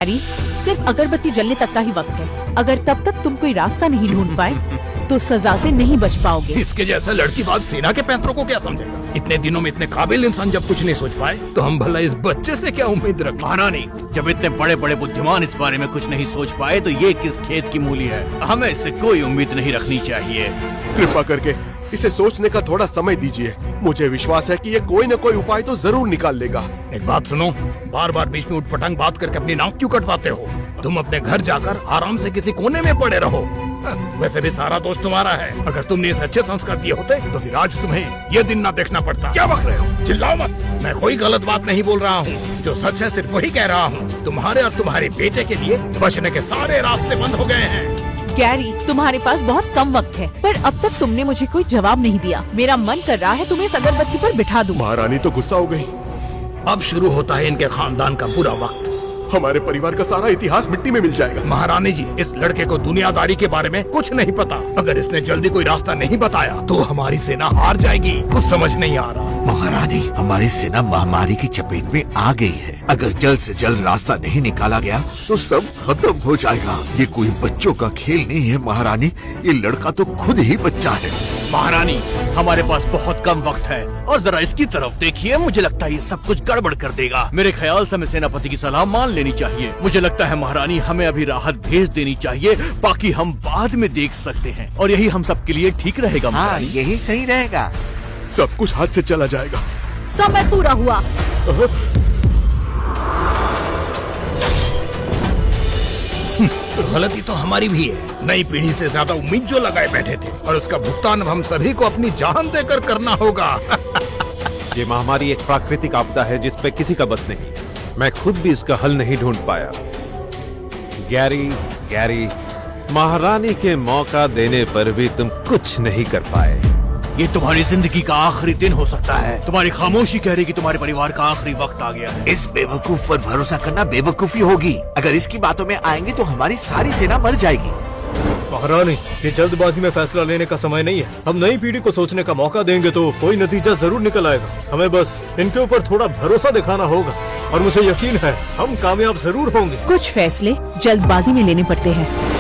Gary, सिर्फ अगरबत्ती जलने तक का ही वक्त है। अगर तब तक तुम कोई रास्ता नहीं ढूंढ पाए तो सजा से नहीं बच पाओगे। इसके जैसा लड़की बात सेना के पैंतरों को क्या समझेगा? इतने दिनों में इतने काबिल इंसान जब कुछ नहीं सोच पाए तो हम भला इस बच्चे से क्या उम्मीद रखें? महारानी, जब इतने बड़े बड़े बुद्धिमान इस बारे में कुछ नहीं सोच पाए तो ये किस खेत की मूली है? हमें इससे कोई उम्मीद नहीं रखनी चाहिए। कृपा करके इसे सोचने का थोड़ा समय दीजिए। मुझे विश्वास है कि ये कोई न कोई उपाय तो जरूर निकाल लेगा। एक बात सुनो, बार बार बीच में उठपटांग बात करके अपनी नाक क्यों कटवाते हो? तुम अपने घर जाकर आराम से किसी कोने में पड़े रहो। वैसे भी सारा दोष तुम्हारा है। अगर तुमने इसे अच्छे संस्कार दिए होते तो फिर आज तुम्हें ये दिन ना देखना पड़ता। क्या बक रहे हो? चिल्लाओ मत। मैं कोई गलत बात नहीं बोल रहा हूँ, जो सच है सिर्फ वही कह रहा हूँ। तुम्हारे और तुम्हारे बेटे के लिए बचने के सारे रास्ते बंद हो गए हैं। गैरी, तुम्हारे पास बहुत कम वक्त है, पर अब तक तुमने मुझे कोई जवाब नहीं दिया। मेरा मन कर रहा है तुम्हें इस अगरबत्ती पर बिठा दूं। महारानी तो गुस्सा हो गई। अब शुरू होता है इनके खानदान का बुरा वक्त। हमारे परिवार का सारा इतिहास मिट्टी में मिल जाएगा। महारानी जी, इस लड़के को दुनियादारी के बारे में कुछ नहीं पता। अगर इसने जल्दी कोई रास्ता नहीं बताया तो हमारी सेना हार जाएगी। कुछ समझ नहीं आ रहा। महारानी, हमारी सेना महामारी की चपेट में आ गई है। अगर जल्द से जल्द रास्ता नहीं निकाला गया तो सब खत्म हो जाएगा। ये कोई बच्चों का खेल नहीं है महारानी, ये लड़का तो खुद ही बच्चा है। महारानी, हमारे पास बहुत कम वक्त है और जरा इसकी तरफ देखिए। मुझे लगता है ये सब कुछ गड़बड़ कर देगा। मेरे ख्याल से हमें सेनापति की सलाह मान लेनी चाहिए। मुझे लगता है महारानी, हमें अभी राहत भेज देनी चाहिए, बाकी हम बाद में देख सकते हैं और यही हम सब के लिए ठीक रहेगा। हाँ, यही सही रहेगा। सब कुछ हाथ से चला जाएगा। समय पूरा हुआ। गलती तो हमारी भी है। नई पीढ़ी से ज्यादा उम्मीद जो लगाए बैठे थे और उसका भुगतान हम सभी को अपनी जान देकर करना होगा। ये महामारी एक प्राकृतिक आपदा है जिस पे किसी का बस नहीं। मैं खुद भी इसका हल नहीं ढूंढ पाया। गैरी, महारानी के मौका देने पर भी तुम कुछ नहीं कर पाए। ये तुम्हारी जिंदगी का आखिरी दिन हो सकता है। तुम्हारी खामोशी कह रही कि तुम्हारे परिवार का आखिरी वक्त आ गया है। इस बेवकूफ पर भरोसा करना बेवकूफी होगी। अगर इसकी बातों में आएंगे तो हमारी सारी सेना मर जाएगी। महारानी, ये जल्दबाजी में फैसला लेने का समय नहीं है। हम नई पीढ़ी को सोचने का मौका देंगे तो कोई नतीजा जरूर निकल आएगा। हमें बस इनके ऊपर थोड़ा भरोसा दिखाना होगा और मुझे यकीन है हम कामयाब जरूर होंगे। कुछ फैसले जल्दबाजी में लेने पड़ते हैं।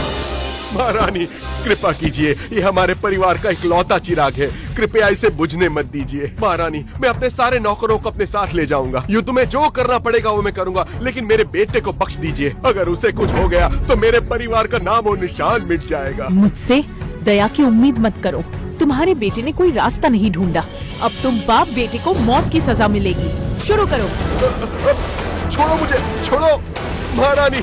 महारानी, कृपा कीजिए, ये हमारे परिवार का इकलौता चिराग है। कृपया इसे बुझने मत दीजिए। महारानी, मैं अपने सारे नौकरों को अपने साथ ले जाऊंगा। युद्ध में जो करना पड़ेगा वो मैं करूंगा, लेकिन मेरे बेटे को बख्श दीजिए। अगर उसे कुछ हो गया तो मेरे परिवार का नाम और निशान मिट जाएगा। मुझसे दया की उम्मीद मत करो। तुम्हारे बेटे ने कोई रास्ता नहीं ढूंढा। अब तुम बाप बेटे को मौत की सजा मिलेगी। शुरू करो। छोड़ो मुझे, छोड़ो महारानी।